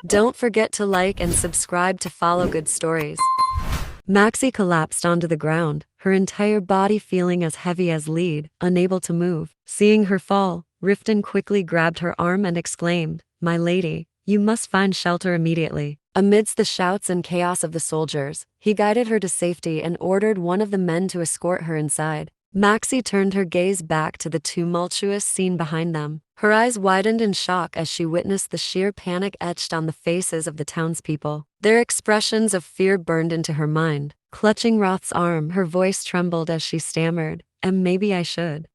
Don't forget to like and subscribe to follow good stories. Maxi collapsed onto the ground, her entire body feeling as heavy as lead, unable to move. Seeing her fall, Riften quickly grabbed her arm and exclaimed, "My lady, you must find shelter immediately." Amidst the shouts and chaos of the soldiers, he guided her to safety and ordered one of the men to escort her inside. Maxi turned her gaze back to the tumultuous scene behind them. Her eyes widened in shock as she witnessed the sheer panic etched on the faces of the townspeople. Their expressions of fear burned into her mind. Clutching Roth's arm, her voice trembled as she stammered, "And maybe I should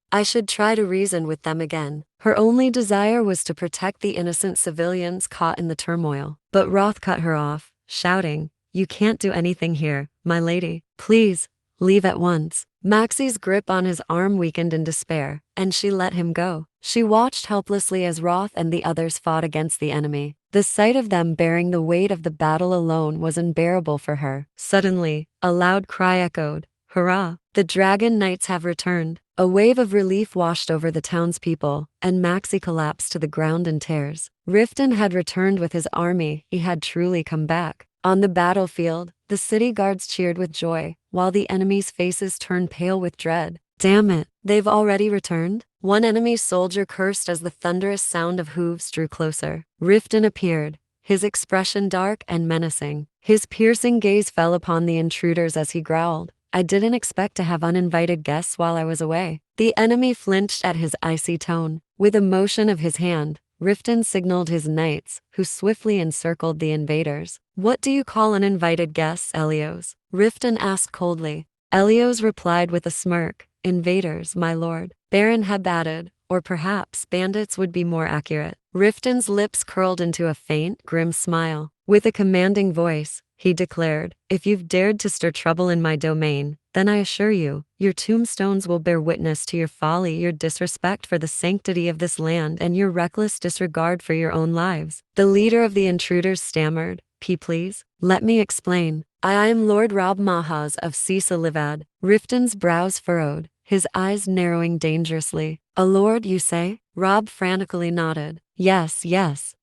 try to reason with them again." Her only desire was to protect the innocent civilians caught in the turmoil. But Roth cut her off, shouting, "You can't do anything here, my lady. Please, leave at once." Maxi's grip on his arm weakened in despair, and she let him go. She watched helplessly as Roth and the others fought against the enemy. The sight of them bearing the weight of the battle alone was unbearable for her. Suddenly, a loud cry echoed, "Hurrah! The Dragon Knights have returned." A wave of relief washed over the townspeople, and Maxi collapsed to the ground in tears. Riften had returned with his army, he had truly come back. On the battlefield, the city guards cheered with joy, while the enemy's faces turned pale with dread. "Damn it, they've already returned?" One enemy soldier cursed as the thunderous sound of hooves drew closer. Riften appeared, his expression dark and menacing. His piercing gaze fell upon the intruders as he growled, "I didn't expect to have uninvited guests while I was away." The enemy flinched at his icy tone. With a motion of his hand, Riften signaled his knights, who swiftly encircled the invaders. "What do you call uninvited guests, Elios?" Riften asked coldly. Elios replied with a smirk, "Invaders, my lord." Baron Heb added, "Or perhaps bandits would be more accurate." Riften's lips curled into a faint, grim smile. With a commanding voice, he declared, "If you've dared to stir trouble in my domain, then I assure you, your tombstones will bear witness to your folly, your disrespect for the sanctity of this land, and your reckless disregard for your own lives." The leader of the intruders stammered, Please, let me explain. I am Lord Rob Mahaz of Sisa Livad." Riften's brows furrowed, his eyes narrowing dangerously. "A lord, you say?" Rob frantically nodded. Yes.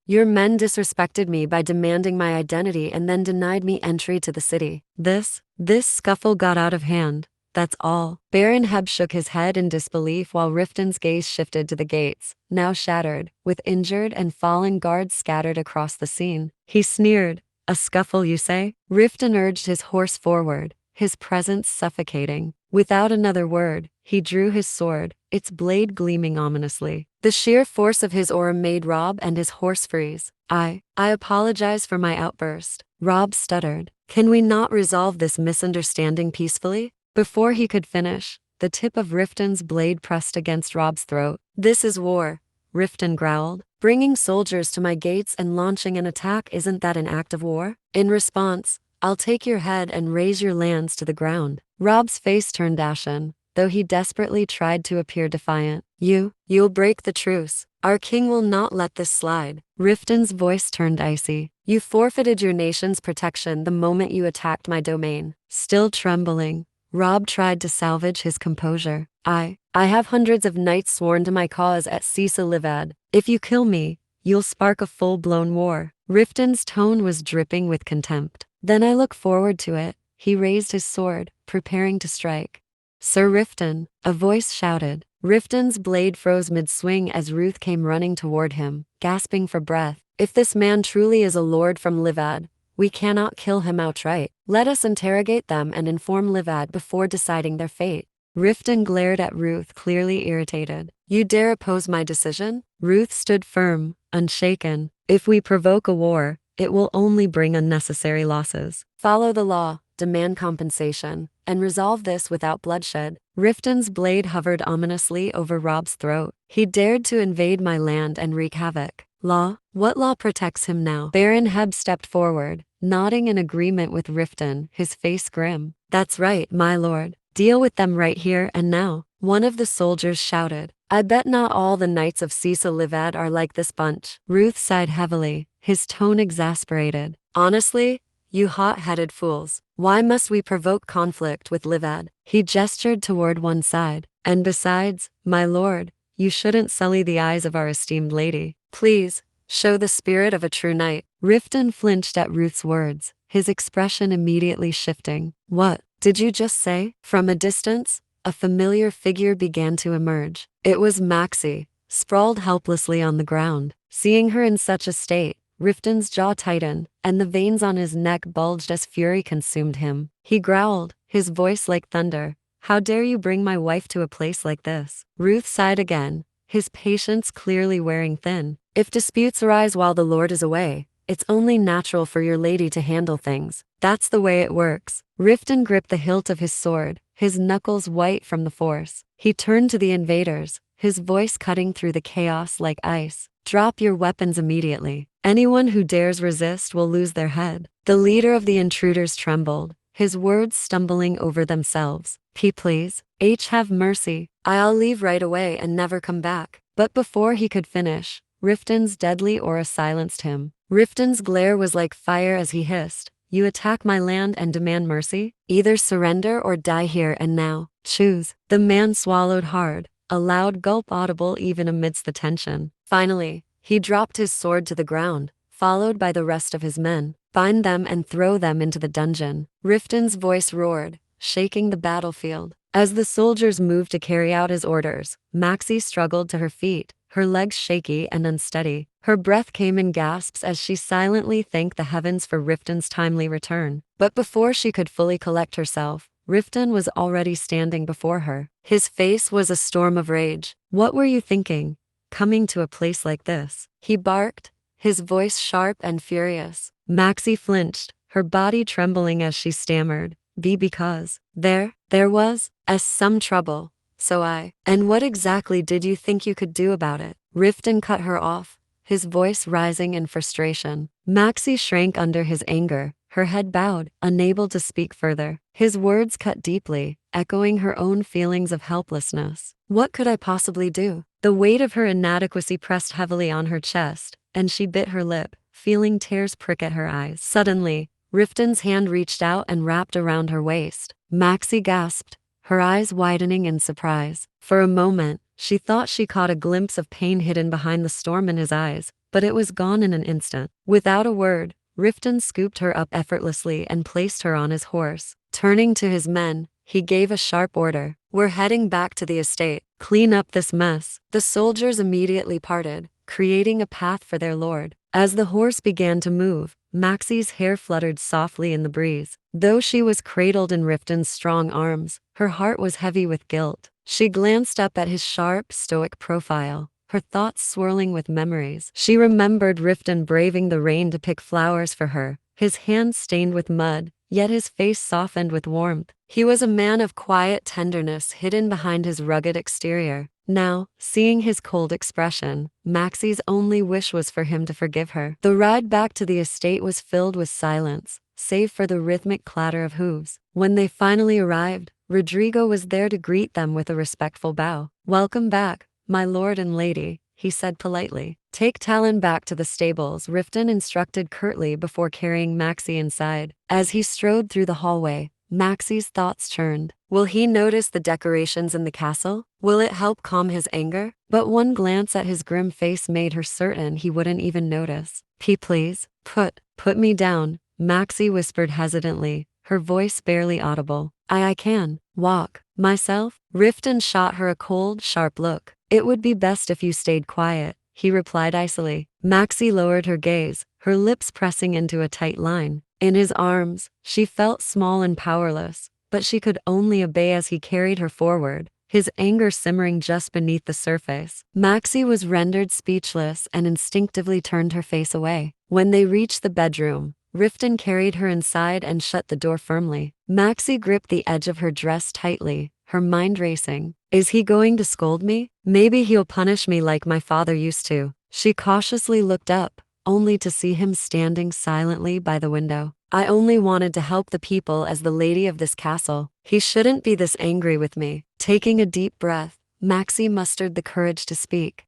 Your men disrespected me by demanding my identity and then denied me entry to the city. This scuffle got out of hand. That's all." Baron Heb shook his head in disbelief while Riften's gaze shifted to the gates, now shattered, with injured and fallen guards scattered across the scene. He sneered. "A scuffle, you say?" Riften urged his horse forward, his presence suffocating. Without another word, he drew his sword, its blade gleaming ominously. The sheer force of his aura made Rob and his horse freeze. I apologize for my outburst," Rob stuttered. "Can we not resolve this misunderstanding peacefully?" Before he could finish, the tip of Riften's blade pressed against Rob's throat. "This is war," Riften growled. "Bringing soldiers to my gates and launching an attack, isn't that an act of war? In response, I'll take your head and raze your lands to the ground." Rob's face turned ashen, though he desperately tried to appear defiant. You'll break the truce. Our king will not let this slide." Riften's voice turned icy. "You forfeited your nation's protection the moment you attacked my domain." Still trembling, Rob tried to salvage his composure. I have hundreds of knights sworn to my cause at Sisa Livad. If you kill me, you'll spark a full-blown war." Riften's tone was dripping with contempt. "Then I look forward to it." He raised his sword, preparing to strike. "Sir Riften," a voice shouted. Riften's blade froze mid-swing as Ruth came running toward him, gasping for breath. "If this man truly is a lord from Livad, we cannot kill him outright. Let us interrogate them and inform Livad before deciding their fate." Riften glared at Ruth, clearly irritated. "You dare oppose my decision?" Ruth stood firm, unshaken. "If we provoke a war, it will only bring unnecessary losses. Follow the law, demand compensation, and resolve this without bloodshed." Riften's blade hovered ominously over Rob's throat. "He dared to invade my land and wreak havoc. Law? What law protects him now?" Baron Heb stepped forward, nodding in agreement with Riften, his face grim. "That's right, my lord. Deal with them right here and now." One of the soldiers shouted. "I bet not all the knights of Sisa Livad are like this bunch." Ruth sighed heavily, his tone exasperated. "Honestly, you hot-headed fools, why must we provoke conflict with Livad?" He gestured toward one side. "And besides, my lord, you shouldn't sully the eyes of our esteemed lady." "Please, Show the spirit of a true knight. Riften flinched at Ruth's words, his expression immediately shifting. What did you just say? From a distance, a familiar figure began to emerge. It was Maxi, sprawled helplessly on the ground. Seeing her in such a state, Riften's jaw tightened, and the veins on his neck bulged as fury consumed him. He growled, his voice like thunder. How dare you bring my wife to a place like this? Ruth sighed again, his patience clearly wearing thin. If disputes arise while the Lord is away, it's only natural for your lady to handle things. That's the way it works. Riften gripped the hilt of his sword, his knuckles white from the force. He turned to the invaders, his voice cutting through the chaos like ice. Drop your weapons immediately. Anyone who dares resist will lose their head. The leader of the intruders trembled, his words stumbling over themselves. Please, have mercy. I'll leave right away and never come back. But before he could finish, Riften's deadly aura silenced him. Riften's glare was like fire as he hissed. You attack my land and demand mercy? Either surrender or die here and now. Choose. The man swallowed hard, a loud gulp audible even amidst the tension. Finally, he dropped his sword to the ground, followed by the rest of his men. Bind them and throw them into the dungeon. Riften's voice roared, shaking the battlefield. As the soldiers moved to carry out his orders, Maxi struggled to her feet, her legs shaky and unsteady. Her breath came in gasps as she silently thanked the heavens for Riften's timely return. But before she could fully collect herself, Riften was already standing before her. His face was a storm of rage. What were you thinking, coming to a place like this? He barked, his voice sharp and furious. Maxi flinched, her body trembling as she stammered, because there was some trouble. So and what exactly did you think you could do about it? Riften cut her off, his voice rising in frustration. Maxi shrank under his anger, her head bowed, unable to speak further. His words cut deeply, echoing her own feelings of helplessness. What could I possibly do? The weight of her inadequacy pressed heavily on her chest, and she bit her lip, feeling tears prick at her eyes. Suddenly, Riften's hand reached out and wrapped around her waist. Maxi gasped, her eyes widening in surprise. For a moment, she thought she caught a glimpse of pain hidden behind the storm in his eyes, but it was gone in an instant. Without a word, Riften scooped her up effortlessly and placed her on his horse. Turning to his men, he gave a sharp order. We're heading back to the estate. Clean up this mess. The soldiers immediately parted, creating a path for their lord. As the horse began to move, Maxi's hair fluttered softly in the breeze. Though she was cradled in Riften's strong arms, her heart was heavy with guilt. She glanced up at his sharp, stoic profile, her thoughts swirling with memories. She remembered Riften braving the rain to pick flowers for her, his hands stained with mud, yet his face softened with warmth. He was a man of quiet tenderness hidden behind his rugged exterior. Now, seeing his cold expression, Maxi's only wish was for him to forgive her. The ride back to the estate was filled with silence, save for the rhythmic clatter of hooves. When they finally arrived, Rodrigo was there to greet them with a respectful bow. Welcome back, my lord and lady, he said politely. Take Talon back to the stables, Riften instructed curtly before carrying Maxi inside. As he strode through the hallway, Maxi's thoughts churned. Will he notice the decorations in the castle? Will it help calm his anger? But one glance at his grim face made her certain he wouldn't even notice. Please, put me down, Maxi whispered hesitantly, her voice barely audible. I can walk myself. Riften shot her a cold, sharp look. It would be best if you stayed quiet, he replied icily. Maxi lowered her gaze, her lips pressing into a tight line. In his arms, she felt small and powerless, but she could only obey as he carried her forward, his anger simmering just beneath the surface. Maxi was rendered speechless and instinctively turned her face away. When they reached the bedroom, Riften carried her inside and shut the door firmly. Maxi gripped the edge of her dress tightly, her mind racing. Is he going to scold me? Maybe he'll punish me like my father used to. She cautiously looked up, only to see him standing silently by the window. I only wanted to help the people as the lady of this castle. He shouldn't be this angry with me. Taking a deep breath, Maxi mustered the courage to speak.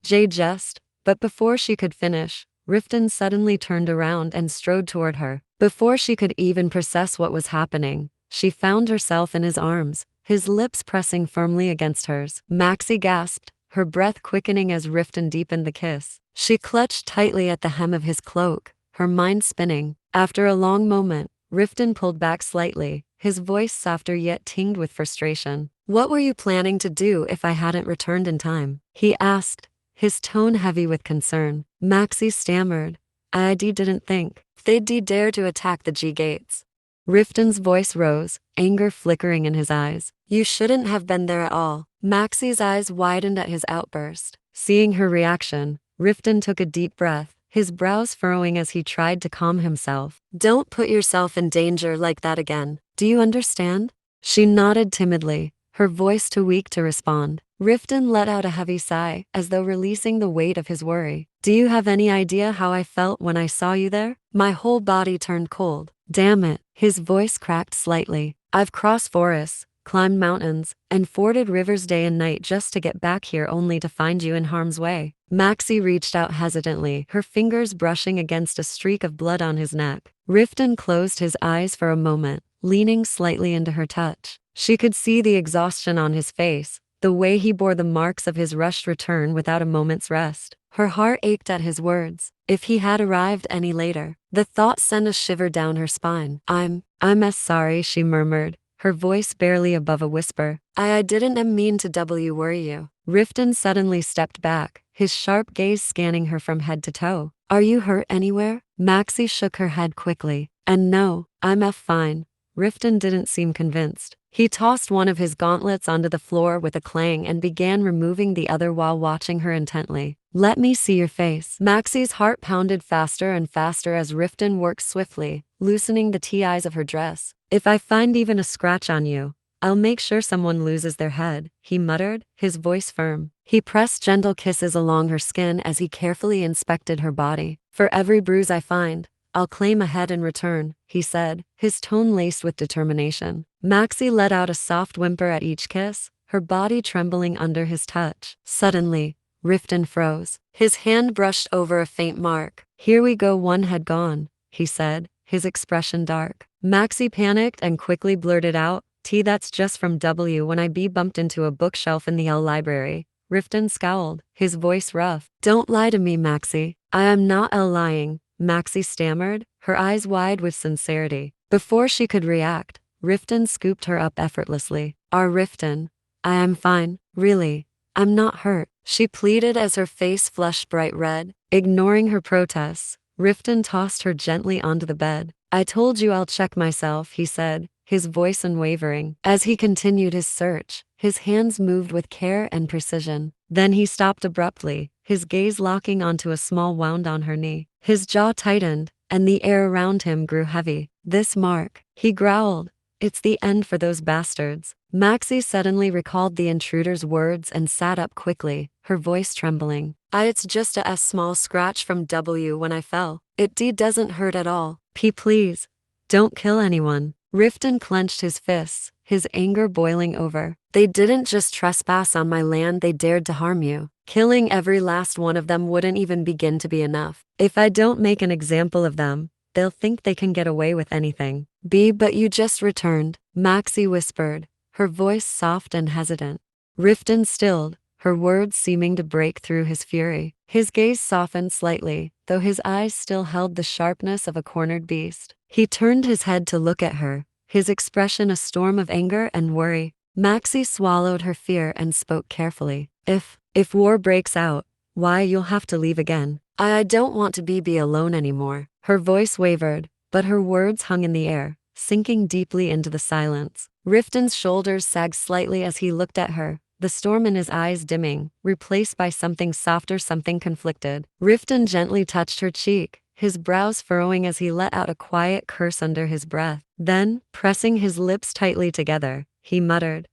Jay just. But before she could finish, Riften suddenly turned around and strode toward her. Before she could even process what was happening, she found herself in his arms, his lips pressing firmly against hers. Maxi gasped, her breath quickening as Riften deepened the kiss. She clutched tightly at the hem of his cloak, her mind spinning. After a long moment, Riften pulled back slightly, his voice softer yet tinged with frustration. "What were you planning to do if I hadn't returned in time?" he asked, his tone heavy with concern. Maxi stammered. "I didn't think they'd dare to attack the G-gates." Riften's voice rose, anger flickering in his eyes. "You shouldn't have been there at all." Maxi's eyes widened at his outburst. Seeing her reaction, Riften took a deep breath, his brows furrowing as he tried to calm himself. "Don't put yourself in danger like that again. Do you understand?" She nodded timidly, her voice too weak to respond. Riften let out a heavy sigh, as though releasing the weight of his worry. "Do you have any idea how I felt when I saw you there? My whole body turned cold." "Damn it." His voice cracked slightly. "I've crossed forests, climbed mountains, and forded rivers day and night just to get back here only to find you in harm's way." Maxi reached out hesitantly, her fingers brushing against a streak of blood on his neck. Riften closed his eyes for a moment, leaning slightly into her touch. She could see the exhaustion on his face, the way he bore the marks of his rushed return without a moment's rest. Her heart ached at his words. If he had arrived any later, the thought sent a shiver down her spine. I'm as sorry," she murmured, her voice barely above a whisper. I didn't mean to worry you." Riften suddenly stepped back, his sharp gaze scanning her from head to toe. "Are you hurt anywhere?" Maxi shook her head quickly. "And no, I'm fine." Riften didn't seem convinced. He tossed one of his gauntlets onto the floor with a clang and began removing the other while watching her intently. "Let me see your face." Maxi's heart pounded faster and faster as Riften worked swiftly, loosening the ties of her dress. "If I find even a scratch on you, I'll make sure someone loses their head," he muttered, his voice firm. He pressed gentle kisses along her skin as he carefully inspected her body. "For every bruise I find, I'll claim a head in return," he said, his tone laced with determination. Maxi let out a soft whimper at each kiss, her body trembling under his touch. Suddenly, Riften froze. His hand brushed over a faint mark. "Here we go, one head gone," he said, his expression dark. Maxi panicked and quickly blurted out, That's just from when I bumped into a bookshelf in the L library." Riften scowled, his voice rough. "Don't lie to me, Maxi. I am not lying," Maxi stammered, her eyes wide with sincerity. Before she could react, Riften scooped her up effortlessly. Riften, I am fine, really. I'm not hurt," she pleaded as her face flushed bright red. Ignoring her protests, Riften tossed her gently onto the bed. "I told you I'll check myself," he said, his voice unwavering. As he continued his search, his hands moved with care and precision. Then he stopped abruptly, his gaze locking onto a small wound on her knee. His jaw tightened, and the air around him grew heavy. "This mark," he growled. "It's the end for those bastards." Maxi suddenly recalled the intruder's words and sat up quickly, her voice trembling. It's just a small scratch from when I fell. It doesn't hurt at all. Please, don't kill anyone." Riften clenched his fists, his anger boiling over. "They didn't just trespass on my land, they dared to harm you. Killing every last one of them wouldn't even begin to be enough. If I don't make an example of them, they'll think they can get away with anything." But you just returned," Maxi whispered, her voice soft and hesitant. Riften stilled, her words seeming to break through his fury. His gaze softened slightly, though his eyes still held the sharpness of a cornered beast. He turned his head to look at her, his expression a storm of anger and worry. Maxi swallowed her fear and spoke carefully. If war breaks out, you'll have to leave again. I don't want to be alone anymore." Her voice wavered, but her words hung in the air, sinking deeply into the silence. Riften's shoulders sagged slightly as he looked at her, the storm in his eyes dimming, replaced by something softer, something conflicted. Riften gently touched her cheek, his brows furrowing as he let out a quiet curse under his breath. Then, pressing his lips tightly together, he muttered,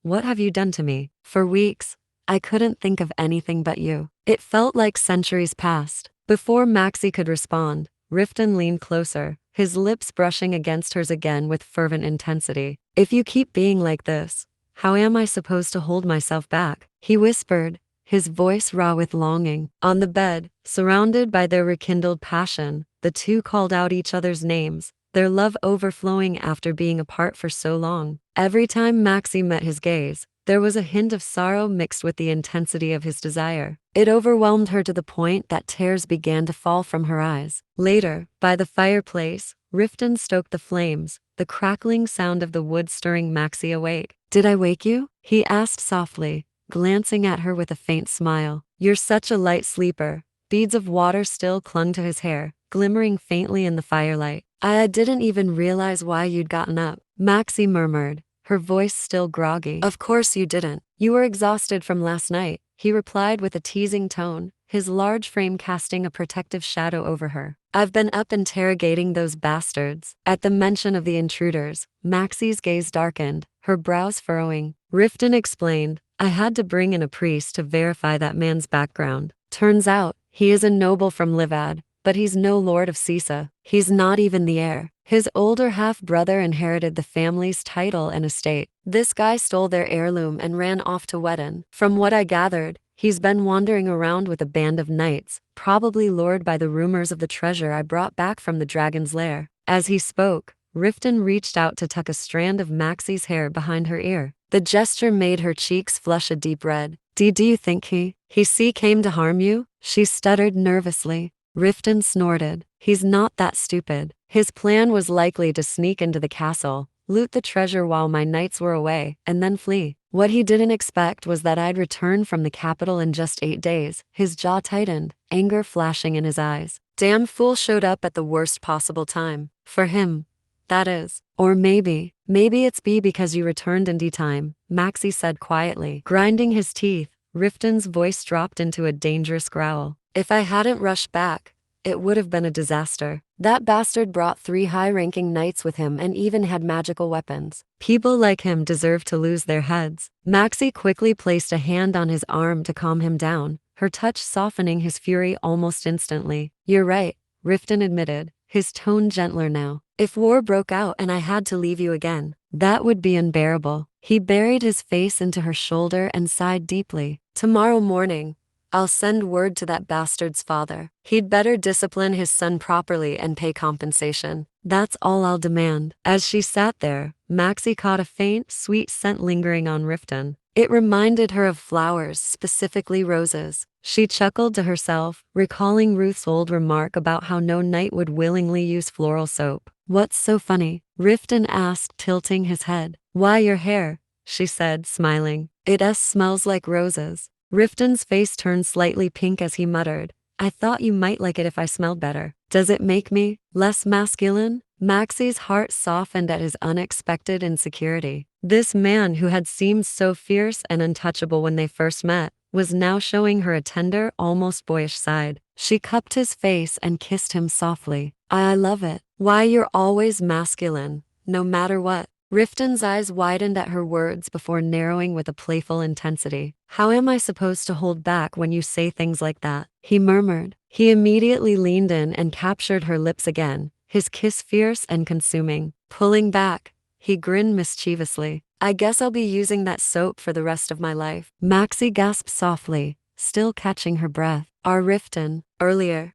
"What have you done to me?" For weeks, I couldn't think of anything but you." It felt like centuries passed. Before Maxi could respond, Riften leaned closer, his lips brushing against hers again with fervent intensity. "If you keep being like this, how am I supposed to hold myself back?" he whispered, his voice raw with longing. On the bed, surrounded by their rekindled passion, the two called out each other's names, their love overflowing after being apart for so long. Every time Maxi met his gaze, There was a hint of sorrow mixed with the intensity of his desire. It overwhelmed her to the point that tears began to fall from her eyes. Later, by the fireplace, Riften stoked the flames, the crackling sound of the wood stirring Maxi awake. "Did I wake you?" he asked softly, glancing at her with a faint smile. "You're such a light sleeper." Beads of water still clung to his hair, glimmering faintly in the firelight. "I didn't even realize why you'd gotten up," Maxi murmured, her voice still groggy. "Of course you didn't. You were exhausted from last night," he replied with a teasing tone, his large frame casting a protective shadow over her. "I've been up interrogating those bastards." At the mention of the intruders, Maxi's gaze darkened, her brows furrowing. Riften explained, "I had to bring in a priest to verify that man's background. Turns out, he is a noble from Livad, but he's no lord of Sisa. He's not even the heir. His older half-brother inherited the family's title and estate. This guy stole their heirloom and ran off to Reven. From what I gathered, he's been wandering around with a band of knights, probably lured by the rumors of the treasure I brought back from the dragon's lair." As he spoke, Riften reached out to tuck a strand of Maxi's hair behind her ear. The gesture made her cheeks flush a deep red. Do you think he came to harm you?" she stuttered nervously. Riften snorted. "He's not that stupid. His plan was likely to sneak into the castle, loot the treasure while my knights were away, and then flee. What he didn't expect was that I'd return from the capital in just 8 days." His jaw tightened, anger flashing in his eyes. "Damn fool showed up at the worst possible time. For him, that is. Or maybe it's because you returned in time," Maxi said quietly. Grinding his teeth, Riften's voice dropped into a dangerous growl. "If I hadn't rushed back, it would have been a disaster. That bastard brought 3 high-ranking knights with him and even had magical weapons. People like him deserve to lose their heads." Maxi quickly placed a hand on his arm to calm him down, her touch softening his fury almost instantly. "You're right," Riften admitted, his tone gentler now. "If war broke out and I had to leave you again, that would be unbearable." He buried his face into her shoulder and sighed deeply. "Tomorrow morning, I'll send word to that bastard's father. He'd better discipline his son properly and pay compensation. That's all I'll demand." As she sat there, Maxi caught a faint, sweet scent lingering on Riften. It reminded her of flowers, specifically roses. She chuckled to herself, recalling Ruth's old remark about how no knight would willingly use floral soap. "What's so funny?" Riften asked, tilting his head. "Why, your hair," she said, smiling. "It smells like roses." Riften's face turned slightly pink as he muttered, "I thought you might like it if I smelled better. Does it make me less masculine?" Maxi's heart softened at his unexpected insecurity. This man who had seemed so fierce and untouchable when they first met, was now showing her a tender, almost boyish side. She cupped his face and kissed him softly. I love it. Why, you're always masculine, no matter what." Riften's eyes widened at her words before narrowing with a playful intensity. "How am I supposed to hold back when you say things like that?" he murmured. He immediately leaned in and captured her lips again, his kiss fierce and consuming. Pulling back, he grinned mischievously. "I guess I'll be using that soap for the rest of my life." Maxi gasped softly, still catching her breath. Riften, earlier.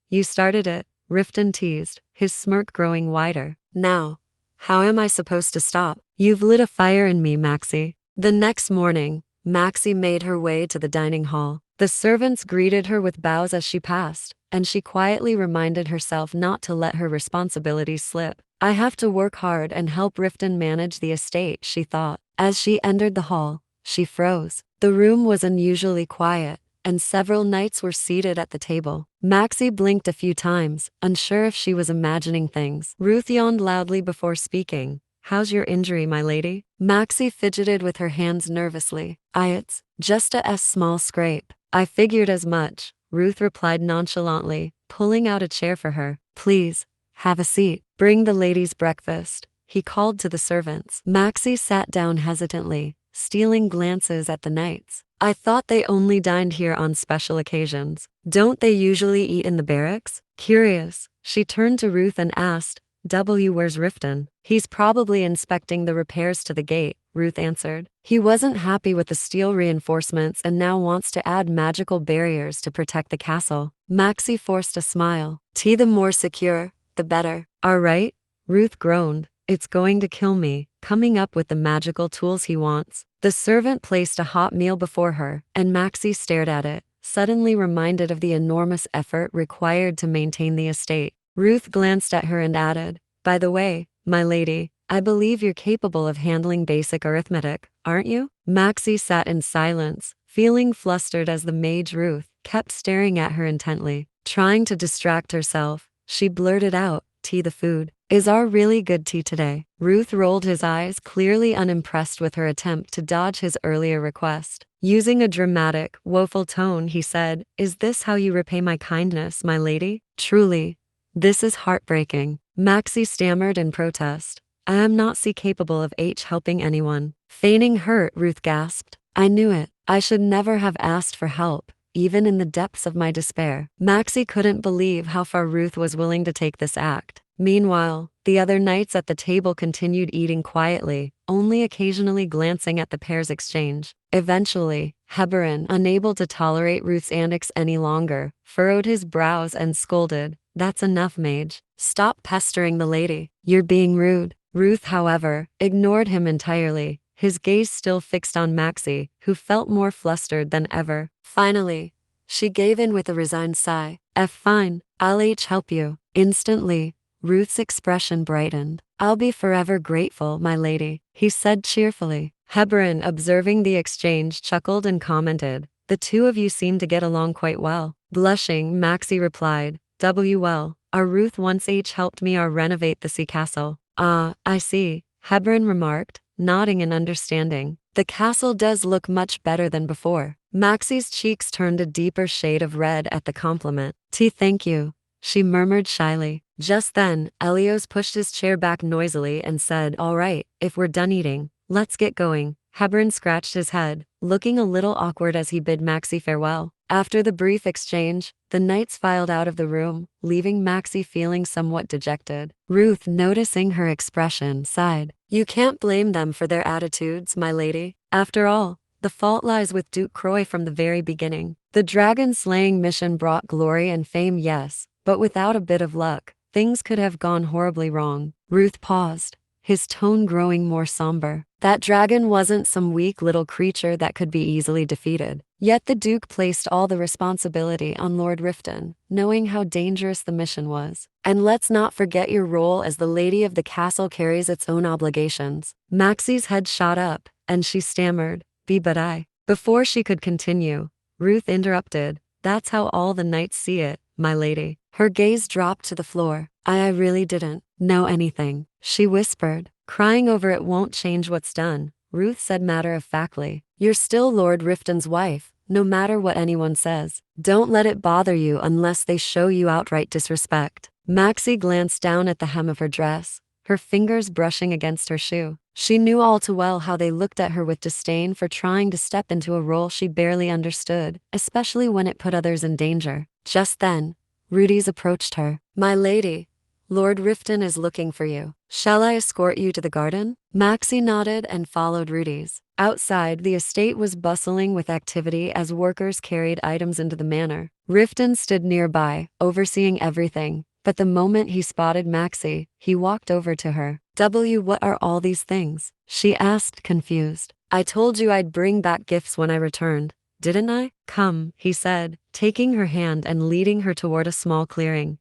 You started it," Riften teased, his smirk growing wider. "Now, how am I supposed to stop? You've lit a fire in me, Maxi." The next morning, Maxi made her way to the dining hall. The servants greeted her with bows as she passed, and she quietly reminded herself not to let her responsibilities slip. "I have to work hard and help Riften manage the estate," she thought. As she entered the hall, she froze. The room was unusually quiet, and several knights were seated at the table. Maxi blinked a few times, unsure if she was imagining things. Ruth yawned loudly before speaking. "How's your injury, my lady?" Maxi fidgeted with her hands nervously. It's just a small scrape." "I figured as much," Ruth replied nonchalantly, pulling out a chair for her. "Please, have a seat. Bring the ladies breakfast," he called to the servants. Maxi sat down hesitantly, stealing glances at the knights. "I thought they only dined here on special occasions. Don't they usually eat in the barracks?" Curious, she turned to Ruth and asked, "Where's Riften?" "He's probably inspecting the repairs to the gate," Ruth answered. "He wasn't happy with the steel reinforcements and now wants to add magical barriers to protect the castle." Maxi forced a smile. "The more secure, the better." "All right," Ruth groaned, it's going to kill me, coming up with the magical tools he wants. The servant placed a hot meal before her, and Maxi stared at it, suddenly reminded of the enormous effort required to maintain the estate. Ruth glanced at her and added, "By the way, my lady, I believe you're capable of handling basic arithmetic, aren't you?" Maxi sat in silence, feeling flustered as the mage Ruth kept staring at her intently. Trying to distract herself, she blurted out, "Tea, the food. Is our really good tea today?" Ruth rolled his eyes, clearly unimpressed with her attempt to dodge his earlier request. Using a dramatic, woeful tone, he said, "Is this how you repay my kindness, my lady? Truly, this is heartbreaking." Maxi stammered in protest. "I am not capable of helping anyone." Feigning hurt, Ruth gasped, "I knew it. I should never have asked for help, even in the depths of my despair." Maxi couldn't believe how far Ruth was willing to take this act. Meanwhile, the other knights at the table continued eating quietly, only occasionally glancing at the pair's exchange. Eventually, Heberin, unable to tolerate Ruth's antics any longer, furrowed his brows and scolded, "That's enough, mage. Stop pestering the lady. You're being rude." Ruth, however, ignored him entirely, his gaze still fixed on Maxi, who felt more flustered than ever. Finally, she gave in with a resigned sigh. Fine, I'll help you." Instantly, Ruth's expression brightened. "I'll be forever grateful, my lady," he said cheerfully. Heberin, observing the exchange, chuckled and commented, "The two of you seem to get along quite well." Blushing, Maxi replied, "Well, our Ruth once helped me renovate the sea castle." "Ah, I see," Heberin remarked, nodding in understanding. "The castle does look much better than before." Maxi's cheeks turned a deeper shade of red at the compliment. "Tea, thank you," she murmured shyly. Just then, Elios pushed his chair back noisily and said, "All right, if we're done eating, let's get going." Heberin scratched his head, looking a little awkward as he bid Maxi farewell. After the brief exchange, the knights filed out of the room, leaving Maxi feeling somewhat dejected. Ruth, noticing her expression, sighed. "You can't blame them for their attitudes, my lady. After all, the fault lies with Duke Croy from the very beginning. The dragon-slaying mission brought glory and fame, yes, but without a bit of luck, things could have gone horribly wrong." Ruth paused, his tone growing more somber. That dragon wasn't some weak little creature that could be easily defeated. Yet the Duke placed all the responsibility on Lord Riften, knowing how dangerous the mission was. "And let's not forget your role as the lady of the castle carries its own obligations." Maxi's head shot up, and she stammered, But I." Before she could continue, Ruth interrupted, "That's how all the knights see it, my lady." Her gaze dropped to the floor. I really didn't know anything," she whispered. "Crying over it won't change what's done," Ruth said matter-of-factly. "You're still Lord Riften's wife, no matter what anyone says. Don't let it bother you unless they show you outright disrespect." Maxi glanced down at the hem of her dress, her fingers brushing against her shoe. She knew all too well how they looked at her with disdain for trying to step into a role she barely understood, especially when it put others in danger. Just then, Rudy's approached her. "My lady, Lord Riften is looking for you. Shall I escort you to the garden?" Maxi nodded and followed Rudy's. Outside, the estate was bustling with activity as workers carried items into the manor. Riften stood nearby, overseeing everything, but the moment he spotted Maxi, he walked over to her. What are all these things?" she asked, confused. "I told you I'd bring back gifts when I returned, didn't I? Come," he said, taking her hand and leading her toward a small clearing.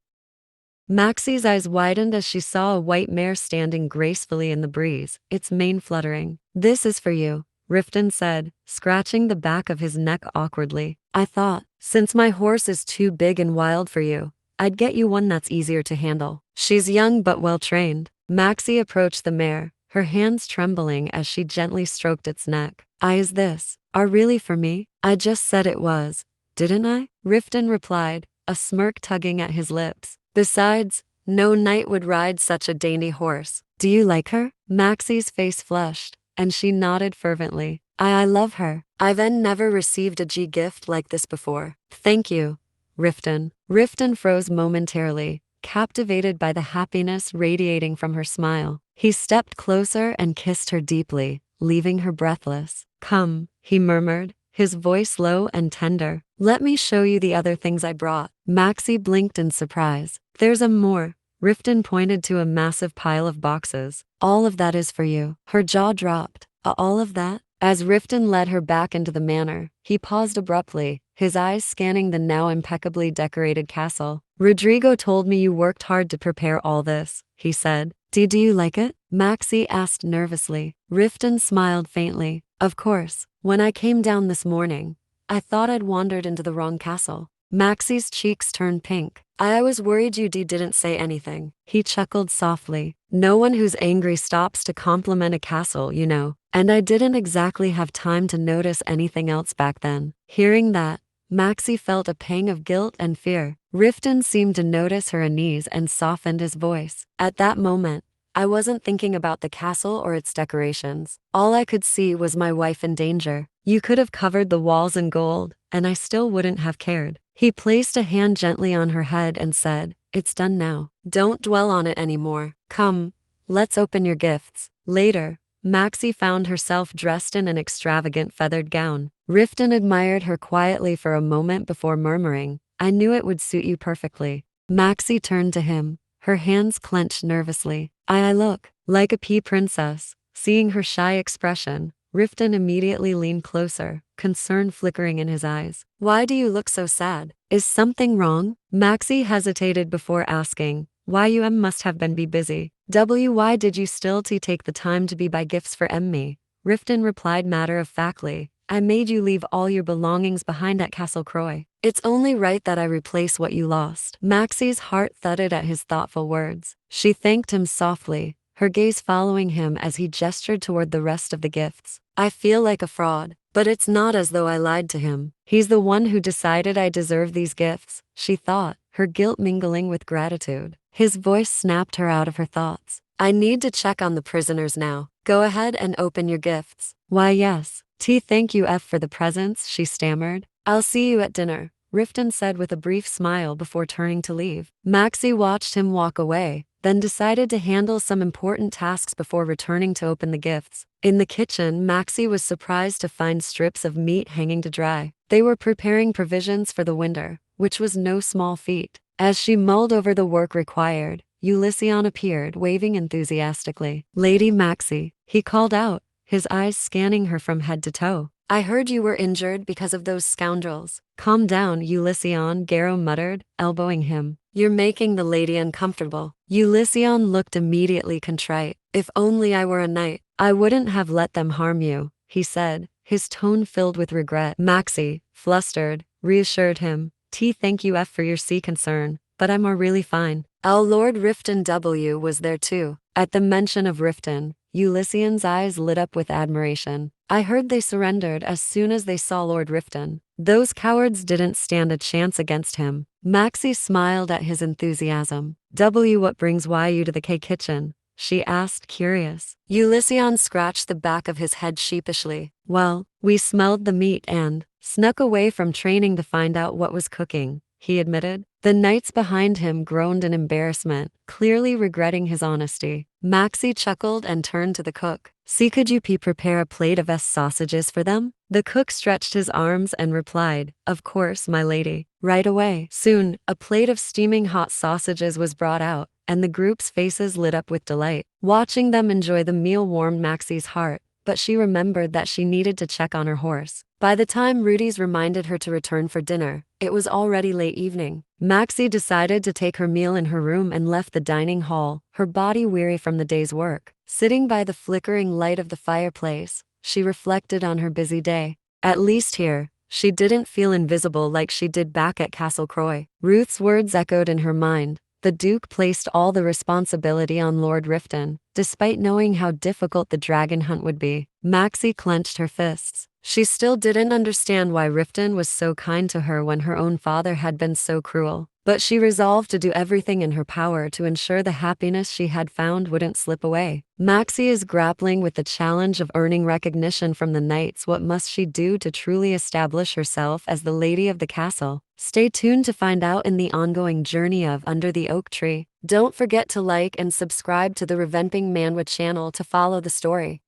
Maxi's eyes widened as she saw a white mare standing gracefully in the breeze, its mane fluttering. "This is for you," Riften said, scratching the back of his neck awkwardly. "I thought, since my horse is too big and wild for you, I'd get you one that's easier to handle. She's young but well-trained." Maxi approached the mare, her hands trembling as she gently stroked its neck. "Is this are really for me? I just said it was, didn't I?" Riften replied, a smirk tugging at his lips. "Besides, no knight would ride such a dainty horse. Do you like her?" Maxi's face flushed, and she nodded fervently. I love her. I've never received a gift like this before." "Thank you, Riften." Riften froze momentarily, captivated by the happiness radiating from her smile. He stepped closer and kissed her deeply, leaving her breathless. "Come," he murmured, his voice low and tender. "Let me show you the other things I brought." Maxi blinked in surprise. "There's more," Riften pointed to a massive pile of boxes. All of that is for you. Her jaw dropped. All of that? As Riften led her back into the manor, he paused abruptly, his eyes scanning the now impeccably decorated castle. Rodrigo told me you worked hard to prepare all this, he said. Do you like it? Maxi asked nervously. Riften smiled faintly. Of course. When I came down this morning, I thought I'd wandered into the wrong castle. Maxi's cheeks turned pink. I was worried you didn't say anything. He chuckled softly. No one who's angry stops to compliment a castle, you know. And I didn't exactly have time to notice anything else back then. Hearing that, Maxi felt a pang of guilt and fear. Riften seemed to notice her unease and softened his voice. At that moment, I wasn't thinking about the castle or its decorations. All I could see was my wife in danger. You could have covered the walls in gold, and I still wouldn't have cared. He placed a hand gently on her head and said, It's done now. Don't dwell on it anymore. Come, let's open your gifts. Later, Maxi found herself dressed in an extravagant feathered gown. Riften admired her quietly for a moment before murmuring, I knew it would suit you perfectly. Maxi turned to him, her hands clenched nervously. I look like a pea princess. Seeing her shy expression, Riften immediately leaned closer, concern flickering in his eyes. Why do you look so sad? Is something wrong? Maxi hesitated before asking. Why you must have been busy. Why did you still take the time to buy gifts for me? Riften replied matter-of-factly. I made you leave all your belongings behind at Castle Croy. It's only right that I replace what you lost. Maxi's heart thudded at his thoughtful words. She thanked him softly, her gaze following him as he gestured toward the rest of the gifts. I feel like a fraud, but it's not as though I lied to him. He's the one who decided I deserve these gifts, she thought, her guilt mingling with gratitude. His voice snapped her out of her thoughts. I need to check on the prisoners now. Go ahead and open your gifts. Why yes. Thank you for the presents, she stammered. I'll see you at dinner, Riften said with a brief smile before turning to leave. Maxi watched him walk away, then decided to handle some important tasks before returning to open the gifts. In the kitchen, Maxi was surprised to find strips of meat hanging to dry. They were preparing provisions for the winter, which was no small feat. As she mulled over the work required, Ulysses appeared, waving enthusiastically. Lady Maxi, he called out, his eyes scanning her from head to toe. I heard you were injured because of those scoundrels. Calm down, Ulysses, Garrow muttered, elbowing him. You're making the lady uncomfortable. Ulysses looked immediately contrite. If only I were a knight, I wouldn't have let them harm you, he said, his tone filled with regret. Maxi, flustered, reassured him. Thank you for your concern, but I'm really fine. Lord Riften W was there too. At the mention of Riften, Ulysses' eyes lit up with admiration. I heard they surrendered as soon as they saw Lord Riften. Those cowards didn't stand a chance against him. Maxi smiled at his enthusiasm. What brings you to the kitchen? She asked, curious. Ulysses scratched the back of his head sheepishly. Well, we smelled the meat and snuck away from training to find out what was cooking, he admitted. The knights behind him groaned in embarrassment, clearly regretting his honesty. Maxi chuckled and turned to the cook. Could you prepare a plate of sausages for them? The cook stretched his arms and replied, Of course, my lady. Right away. Soon, a plate of steaming hot sausages was brought out, and the group's faces lit up with delight. Watching them enjoy the meal warmed Maxi's heart, but she remembered that she needed to check on her horse. By the time Rudy's reminded her to return for dinner, it was already late evening. Maxi decided to take her meal in her room and left the dining hall, her body weary from the day's work. Sitting by the flickering light of the fireplace, she reflected on her busy day. At least here, she didn't feel invisible like she did back at Castle Croy. Ruth's words echoed in her mind. The Duke placed all the responsibility on Lord Riften, despite knowing how difficult the dragon hunt would be. Maxi clenched her fists. She still didn't understand why Riften was so kind to her when her own father had been so cruel, but she resolved to do everything in her power to ensure the happiness she had found wouldn't slip away. Maxi is grappling with the challenge of earning recognition from the knights. What must she do to truly establish herself as the lady of the castle? Stay tuned to find out in the ongoing journey of Under the Oak Tree. Don't forget to like and subscribe to the Revenping Manhwa channel to follow the story.